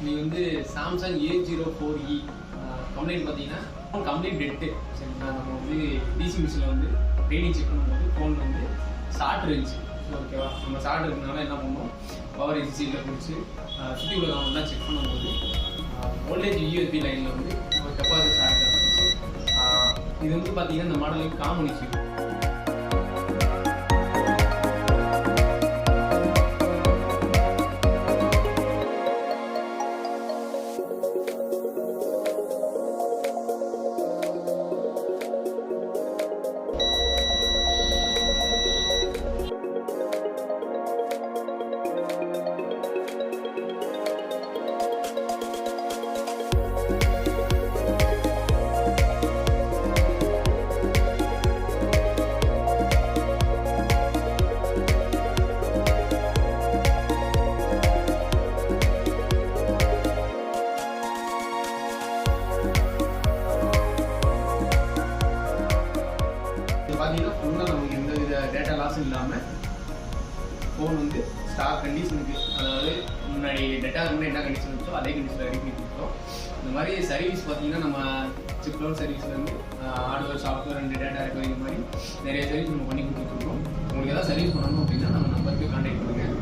நீங்கள் வந்து Samsung A04e complaint பார்த்தீங்கன்னா கம்ப்ளீட் டெட்டு சரிங்களா. நம்ம வந்து டிசி மிஷினில் வந்து ரீடிங் செக் பண்ணும்போது ஃபோன் வந்து ஷார்ட் இருந்துச்சு. ஓகேவா, நம்ம ஷார்ட் இருக்கிறதுனால என்ன பண்ணோம், பவர் எக்ஸியில் பிடிச்சி சுற்றி உள்ள கவர்மெண்ட்லாம் செக் பண்ணும்போது வோல்டேஜ் யூஎஸ்பி லைனில் வந்து ஒரு கெப்பாசிட்டி ஷார்ட் இருந்துச்சு. இது வந்து பார்த்தீங்கன்னா இந்த மாடலுக்கு காமன் இஷ்யூ. பார்த்தீங்கன்னா ஃபுல்லாக நமக்கு எந்த வித டேட்டா லாஸ் இல்லாமல் ஃபோன் வந்து ஸ்டாக் கண்டிஷனுக்கு, அதாவது முன்னாடி டேட்டா முன்னாடி என்ன கண்டிஷன் இருந்துச்சோ அதே கண்டிஷனில் ரெடி பண்ணி கொடுத்தோம். இந்த மாதிரி சர்வீஸ் பார்த்தீங்கன்னா நம்ம சிப் லெவல் சர்வீஸ்லேருந்து hardware software and data recovery மாதிரி நிறைய சர்வீஸ் நம்ம பண்ணி கொடுத்துருக்கோம். உங்களுக்கு எதாவது சர்வீஸ் பண்ணணும் அப்படின்னா நம்ம நம்பருக்கு கான்டாக்ட் பண்ணுங்கள்.